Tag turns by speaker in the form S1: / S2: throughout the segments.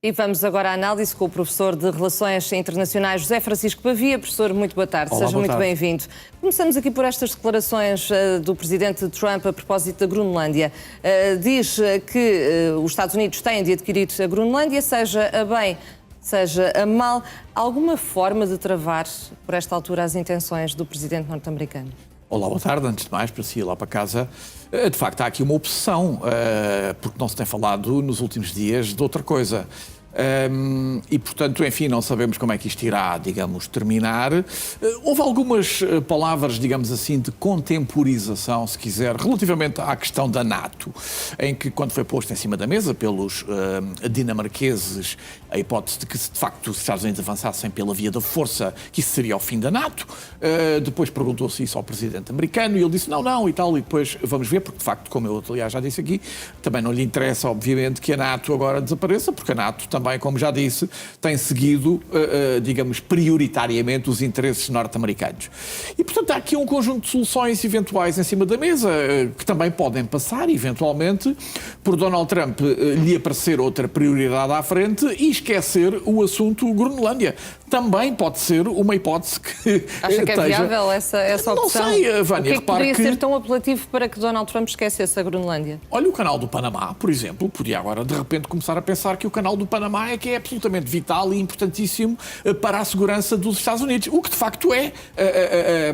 S1: E vamos agora à análise com o professor de Relações Internacionais, José Francisco Pavia. Professor, muito boa tarde,
S2: Olá,
S1: seja
S2: boa
S1: muito
S2: tarde.
S1: bem-vindo. Começamos aqui por estas declarações do presidente Trump a propósito da Groenlândia. Diz que os Estados Unidos têm de adquirir a Groenlândia, seja a bem, seja a mal. Alguma forma de travar, por esta altura, as intenções do presidente norte-americano?
S2: Olá, boa tarde. Antes de mais, para si ir lá para casa, de facto há aqui uma opção, porque não se tem falado nos últimos dias de outra coisa. E, portanto, enfim, não sabemos como é que isto irá, digamos, terminar. Houve algumas palavras, digamos assim, de contemporização, se quiser, relativamente à questão da NATO, em que, quando foi posto em cima da mesa pelos dinamarqueses a hipótese de que, se de facto os Estados Unidos avançassem pela via da força, que isso seria o fim da NATO, depois perguntou-se isso ao presidente americano e ele disse não e tal, e depois vamos ver, porque de facto, como eu aliás já disse aqui, também não lhe interessa, obviamente, que a NATO agora desapareça, porque a NATO também, como já disse, tem seguido, digamos, prioritariamente os interesses norte-americanos. E, portanto, há aqui um conjunto de soluções eventuais em cima da mesa, que também podem passar, eventualmente, por Donald Trump lhe aparecer outra prioridade à frente e esquecer o assunto Groenlândia. Também pode ser uma hipótese que
S1: Acha que é viável essa opção?
S2: Não sei, Vânia,
S1: o que poderia ser tão apelativo para que Donald Trump esquecesse a Groenlândia?
S2: Olha, o canal do Panamá, por exemplo, podia agora de repente começar a pensar que o canal do Panamá é que é absolutamente vital e importantíssimo para a segurança dos Estados Unidos, o que de facto é,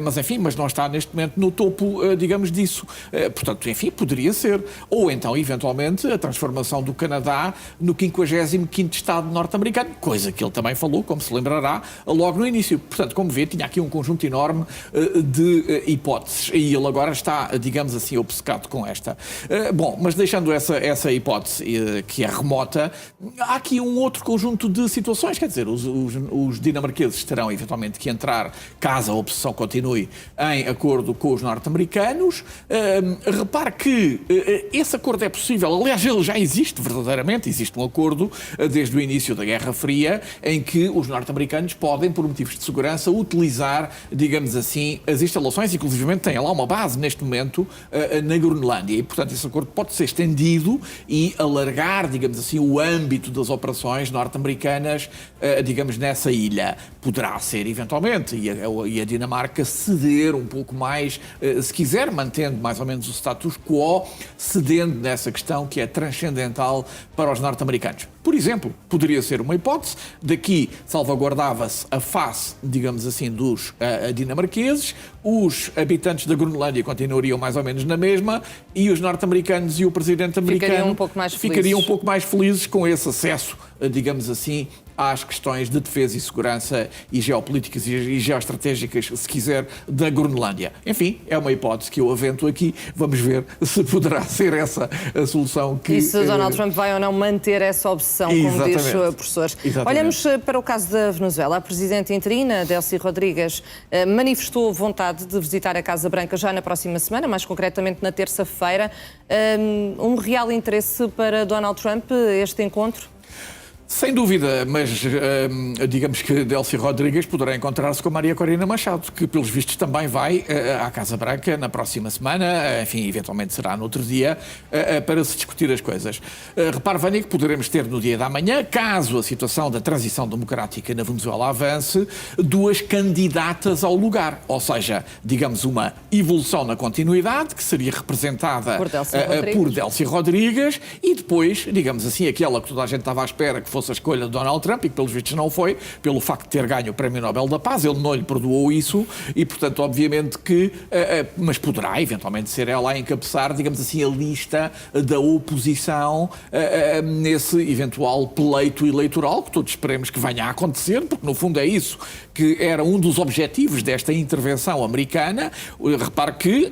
S2: mas enfim, mas não está neste momento no topo, digamos, disso. Portanto, enfim, poderia ser. Ou então, eventualmente, a transformação do Canadá no 55º Estado norte-americano, coisa que ele também falou, como se lembrará, logo no início. Portanto, como vê, tinha aqui um conjunto enorme de hipóteses e ele agora está, digamos assim, obcecado com esta. Bom, mas deixando essa hipótese que é remota, há aqui um outro conjunto de situações, quer dizer, os dinamarqueses terão eventualmente que entrar, caso a obsessão continue, em acordo com os norte-americanos. Repare que esse acordo é possível, aliás, ele já existe verdadeiramente, existe um acordo desde o início da Guerra Fria, em que os norte-americanos podem, por motivos de segurança, utilizar, digamos assim, as instalações, inclusive têm lá uma base neste momento na Groenlândia, e portanto esse acordo pode ser estendido e alargar, digamos assim, o âmbito das operações norte-americanas, digamos, nessa ilha. Poderá ser, eventualmente, e a Dinamarca ceder um pouco mais, se quiser, mantendo mais ou menos o status quo, cedendo nessa questão que é transcendental para os norte-americanos. Por exemplo, poderia ser uma hipótese, daqui salvaguardava-se a face, digamos assim, dos dinamarqueses, os habitantes da Groenlândia continuariam mais ou menos na mesma e os norte-americanos e o presidente americano ficariam um pouco mais felizes com esse acesso, digamos assim, às questões de defesa e segurança e geopolíticas e geoestratégicas, se quiser, da Groenlândia. Enfim, é uma hipótese que eu avento aqui. Vamos ver se poderá ser essa a solução que...
S1: E se Donald Trump vai ou não manter essa obsessão, como diz o professor.
S2: Exatamente.
S1: Olhamos para o caso da Venezuela. A presidente interina, Delcy Rodrigues, manifestou vontade de visitar a Casa Branca já na próxima semana, mais concretamente na terça-feira. Um real interesse para Donald Trump este encontro?
S2: Sem dúvida, mas digamos que Delcy Rodrigues poderá encontrar-se com Maria Corina Machado, que pelos vistos também vai à Casa Branca na próxima semana, enfim, eventualmente será no outro dia, para se discutir as coisas. Repare, Vânia, que poderemos ter no dia da manhã, caso a situação da transição democrática na Venezuela avance, duas candidatas ao lugar, ou seja, digamos uma evolução na continuidade, que seria representada por Delcy Rodrigues, e depois, digamos assim, aquela que toda a gente estava à espera que fosse a escolha de Donald Trump, e que pelos vistos não foi, pelo facto de ter ganho o Prémio Nobel da Paz, ele não lhe perdoou isso, e portanto, obviamente que, mas poderá eventualmente ser ela a encabeçar, digamos assim, a lista da oposição nesse eventual pleito eleitoral, que todos esperemos que venha a acontecer, porque no fundo é isso que era um dos objetivos desta intervenção americana. Repare que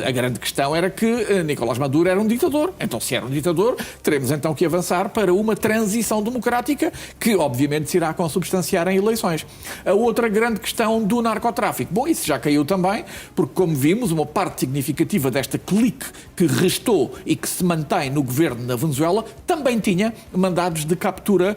S2: a grande questão era que Nicolás Maduro era um ditador, então se era um ditador, teremos então que avançar para uma transição democrática que obviamente se irá consubstanciar em eleições. A outra grande questão do narcotráfico. Bom, isso já caiu também, porque como vimos, uma parte significativa desta clique que restou e que se mantém no governo na Venezuela também tinha mandados de captura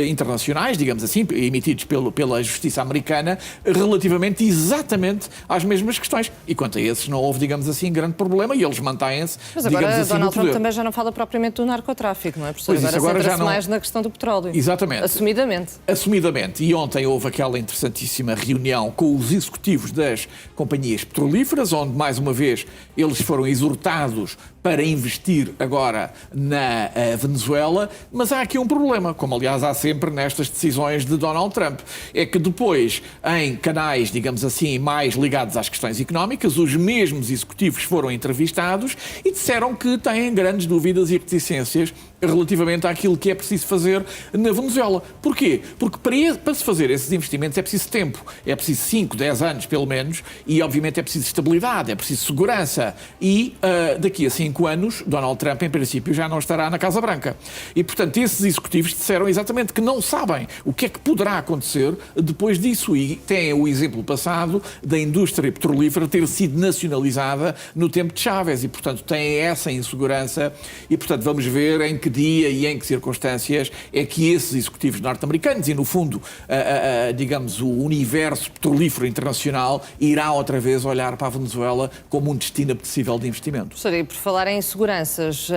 S2: internacionais, digamos assim, emitidos pela justiça americana, relativamente exatamente às mesmas questões. E quanto a esses não houve, digamos assim, grande problema e eles mantêm-se,
S1: mas agora
S2: digamos assim,
S1: Donald
S2: no poder.
S1: Trump também já não fala propriamente do narcotráfico, não é, professor?
S2: Pois,
S1: agora
S2: agora já não...
S1: mais na questão do petróleo.
S2: Exatamente.
S1: Assumidamente.
S2: E ontem houve aquela interessantíssima reunião com os executivos das companhias petrolíferas, onde, mais uma vez, eles foram exortados para investir agora na Venezuela, mas há aqui um problema, como aliás há sempre nestas decisões de Donald Trump, é que depois, em canais, digamos assim, mais ligados às questões económicas, os mesmos executivos foram entrevistados e disseram que têm grandes dúvidas e reticências relativamente àquilo que é preciso fazer na Venezuela. Porquê? Porque para se fazer esses investimentos é preciso tempo, é preciso 5, 10 anos pelo menos, e obviamente é preciso estabilidade, é preciso segurança, e daqui a 5 anos Donald Trump em princípio já não estará na Casa Branca. E portanto esses executivos disseram exatamente que não sabem o que é que poderá acontecer depois disso, e têm o exemplo passado da indústria petrolífera ter sido nacionalizada no tempo de Chávez, e portanto têm essa insegurança, e portanto vamos ver em que dia e em que circunstâncias é que esses executivos norte-americanos e, no fundo, digamos, o universo petrolífero internacional irá outra vez olhar para a Venezuela como um destino apetecível de investimento.
S1: Professor, e por falar em inseguranças,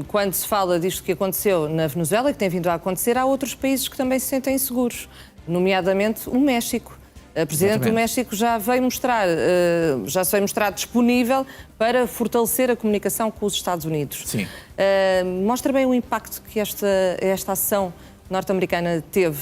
S1: quando se fala disto que aconteceu na Venezuela e que tem vindo a acontecer, há outros países que também se sentem inseguros, nomeadamente o México. A Presidente do México já se veio mostrar disponível para fortalecer a comunicação com os Estados Unidos.
S2: Sim.
S1: Mostra bem o impacto que esta ação norte-americana teve,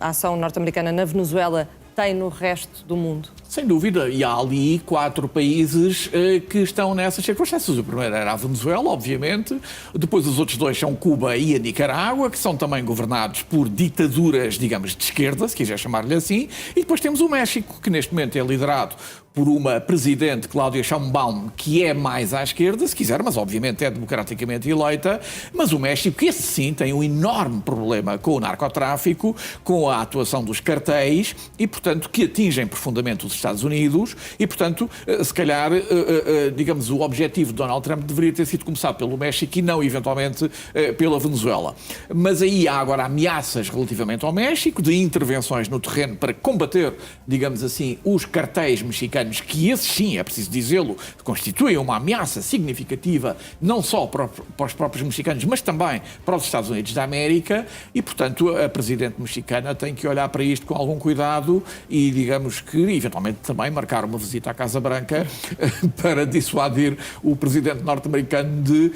S1: a ação norte-americana na Venezuela tem no resto do mundo.
S2: Sem dúvida, e há ali 4 países que estão nessas circunstâncias. O primeiro era a Venezuela, obviamente, depois os outros 2 são Cuba e a Nicarágua, que são também governados por ditaduras, digamos, de esquerda, se quiser chamar-lhe assim, e depois temos o México, que neste momento é liderado por uma presidente, Claudia Sheinbaum, que é mais à esquerda, se quiser, mas obviamente é democraticamente eleita, mas o México, que esse sim tem um enorme problema com o narcotráfico, com a atuação dos cartéis, e portanto que atingem profundamente os Estados Unidos, e portanto, se calhar, digamos, o objetivo de Donald Trump deveria ter sido começado pelo México e não, eventualmente, pela Venezuela. Mas aí há agora ameaças relativamente ao México, de intervenções no terreno para combater, digamos assim, os cartéis mexicanos, que esses sim, é preciso dizê-lo, constituem uma ameaça significativa não só para os próprios mexicanos, mas também para os Estados Unidos da América, e portanto a Presidente mexicana tem que olhar para isto com algum cuidado e, digamos que, eventualmente também marcar uma visita à Casa Branca para dissuadir o Presidente norte-americano de,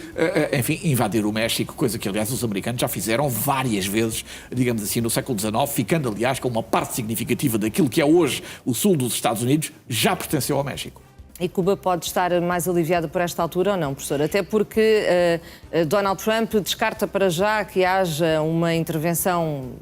S2: enfim, invadir o México, coisa que aliás os americanos já fizeram várias vezes, digamos assim, no século XIX, ficando aliás com uma parte significativa daquilo que é hoje o sul dos Estados Unidos, já pertenceu ao México.
S1: E Cuba pode estar mais aliviada por esta altura ou não, professor? Até porque Donald Trump descarta para já que haja uma intervenção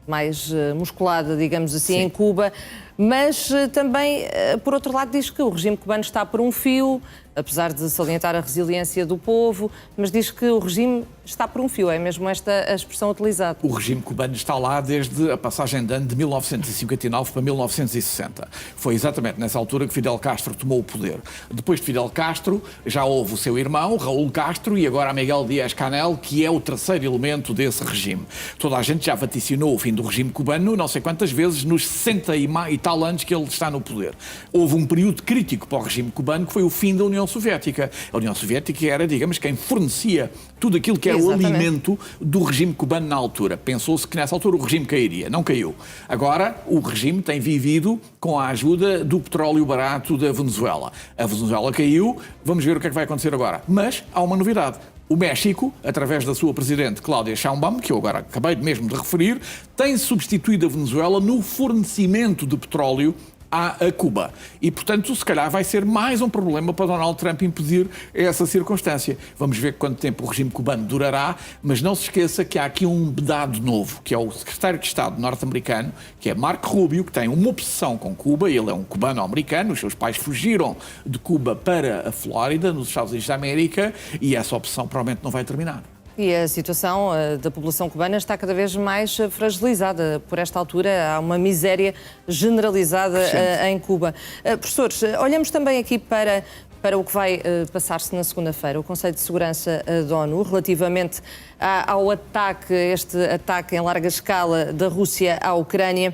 S1: mais musculada, digamos assim, sim, em Cuba, mas também, por outro lado, diz que o regime cubano está por um fio, apesar de salientar a resiliência do povo, mas diz que o regime está por um fio, é mesmo esta a expressão utilizada.
S2: O regime cubano está lá desde a passagem de ano de 1959 para 1960. Foi exatamente nessa altura que Fidel Castro tomou o poder. Depois de Fidel Castro, já houve o seu irmão, Raúl Castro, e agora Miguel Díaz-Canel, que é o terceiro elemento desse regime. Toda a gente já vaticinou o fim do regime cubano não sei quantas vezes nos 60 e tal anos que ele está no poder. Houve um período crítico para o regime cubano, que foi o fim da União Soviética. A União Soviética era, digamos, quem fornecia tudo aquilo que era o alimento do regime cubano na altura. Pensou-se que nessa altura o regime cairia. Não caiu. Agora, o regime tem vivido com a ajuda do petróleo barato da Venezuela. A Venezuela caiu, vamos ver o que é que vai acontecer agora. Mas há uma novidade. O México, através da sua presidente Claudia Sheinbaum, que eu agora acabei mesmo de referir, tem substituído a Venezuela no fornecimento de petróleo a Cuba. E, portanto, se calhar vai ser mais um problema para Donald Trump impedir essa circunstância. Vamos ver quanto tempo o regime cubano durará, mas não se esqueça que há aqui um dado novo, que é o secretário de Estado norte-americano, que é Marco Rubio, que tem uma obsessão com Cuba. Ele é um cubano-americano, os seus pais fugiram de Cuba para a Flórida, nos Estados Unidos da América, e essa obsessão provavelmente não vai terminar.
S1: E a situação da população cubana está cada vez mais fragilizada. Por esta altura há uma miséria generalizada em Cuba. Professores, olhamos também aqui para o que vai passar-se na segunda-feira, o Conselho de Segurança da ONU, relativamente ao ataque, este ataque em larga escala da Rússia à Ucrânia.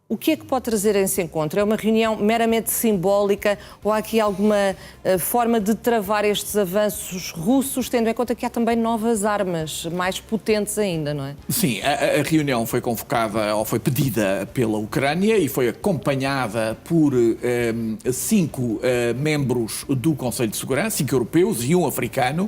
S1: O que é que pode trazer esse encontro? É uma reunião meramente simbólica ou há aqui alguma forma de travar estes avanços russos, tendo em conta que há também novas armas, mais potentes ainda, não é?
S2: Sim, a reunião foi convocada ou foi pedida pela Ucrânia e foi acompanhada por 5 membros do Conselho de Segurança, 5 europeus e 1 africano.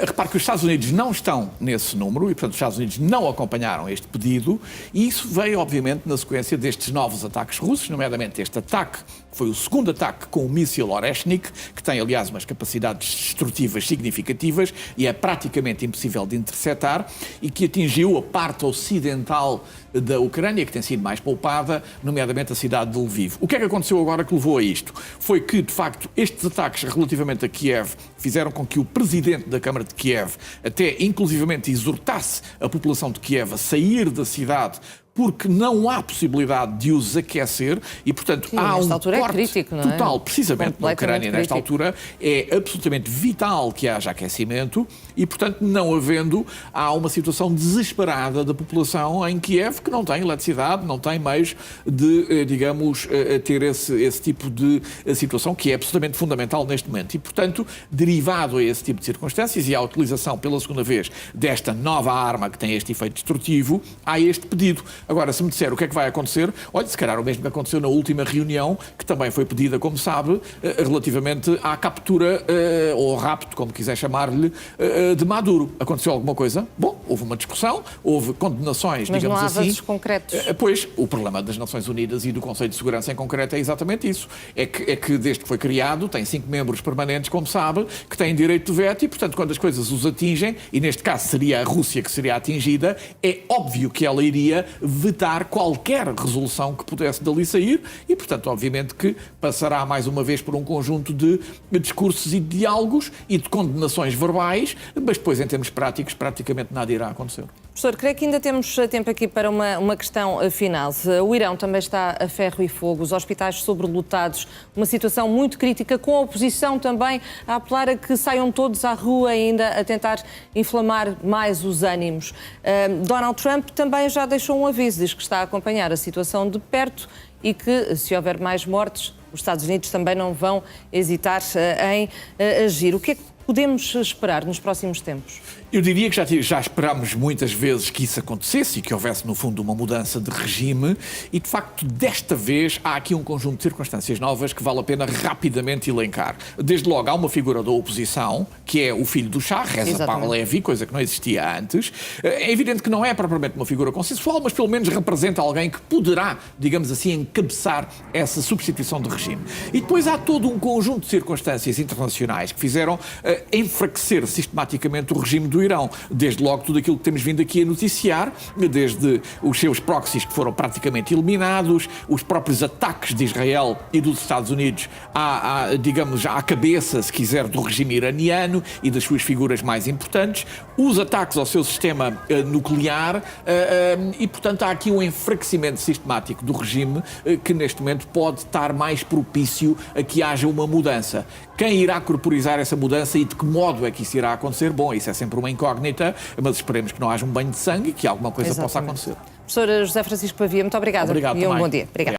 S2: Repare que os Estados Unidos não estão nesse número e, portanto, os Estados Unidos não acompanharam este pedido e isso veio, obviamente, na sequência destes novos ataques russos, nomeadamente este ataque, foi o segundo ataque com o míssil Oreshnik, que tem, aliás, umas capacidades destrutivas significativas e é praticamente impossível de interceptar e que atingiu a parte ocidental da Ucrânia, que tem sido mais poupada, nomeadamente a cidade de Lviv. O que é que aconteceu agora que levou a isto? Foi que, de facto, estes ataques relativamente a Kiev fizeram com que o presidente da Câmara de Kiev até, inclusivamente, exortasse a população de Kiev a sair da cidade porque não há possibilidade de os aquecer e, portanto, há um corte
S1: crítico, não é?
S2: total, precisamente na Ucrânia, nesta altura, é absolutamente vital que haja aquecimento e, portanto, não havendo, há uma situação desesperada da população em Kiev que não tem eletricidade, não tem meios de, digamos, ter esse tipo de situação que é absolutamente fundamental neste momento. E, portanto, derivado a esse tipo de circunstâncias e à utilização pela segunda vez desta nova arma que tem este efeito destrutivo, há este pedido. Agora, se me disser o que é que vai acontecer, olha, se calhar o mesmo que aconteceu na última reunião, que também foi pedida, como sabe, relativamente à captura, ou rapto, como quiser chamar-lhe, de Maduro. Aconteceu alguma coisa? Bom, houve uma discussão, houve condenações,
S1: mas
S2: digamos
S1: não há
S2: assim.
S1: avanços concretos.
S2: Pois, o problema das Nações Unidas e do Conselho de Segurança em concreto é exatamente isso. É que desde que foi criado, tem 5 membros permanentes, como sabe, que têm direito de veto e, portanto, quando as coisas os atingem, e neste caso seria a Rússia que seria atingida, é óbvio que ela iria vetar qualquer resolução que pudesse dali sair e, portanto, obviamente que passará mais uma vez por um conjunto de discursos e de diálogos e de condenações verbais, mas depois, em termos práticos, praticamente nada irá acontecer.
S1: Professor, creio que ainda temos tempo aqui para uma questão final. O Irão também está a ferro e fogo, os hospitais sobrelotados, uma situação muito crítica, com a oposição também a apelar a que saiam todos à rua ainda a tentar inflamar mais os ânimos. Donald Trump também já deixou um aviso, diz que está a acompanhar a situação de perto e que, se houver mais mortes, os Estados Unidos também não vão hesitar em agir. O que é que podemos esperar nos próximos tempos?
S2: Eu diria que já esperámos muitas vezes que isso acontecesse e que houvesse, no fundo, uma mudança de regime e, de facto, desta vez há aqui um conjunto de circunstâncias novas que vale a pena rapidamente elencar. Desde logo, há uma figura da oposição, que é o filho do Shah, Reza Pahlavi, coisa que não existia antes. É evidente que não é propriamente uma figura consensual, mas pelo menos representa alguém que poderá, digamos assim, encabeçar essa substituição de regime. E depois há todo um conjunto de circunstâncias internacionais que fizeram enfraquecer sistematicamente o regime do Irão. Desde logo tudo aquilo que temos vindo aqui a noticiar, desde os seus proxies que foram praticamente eliminados, os próprios ataques de Israel e dos Estados Unidos digamos, à cabeça, se quiser, do regime iraniano e das suas figuras mais importantes, os ataques ao seu sistema nuclear e, portanto, há aqui um enfraquecimento sistemático do regime que, neste momento, pode estar mais propício a que haja uma mudança. Quem irá corporizar essa mudança e de que modo é que isso irá acontecer? Bom, isso é sempre uma incógnita, mas esperemos que não haja um banho de sangue e que alguma coisa possa acontecer.
S1: Professor José Francisco Pavia, muito obrigada.
S2: Obrigado
S1: e um
S2: também.
S1: bom dia. Obrigada.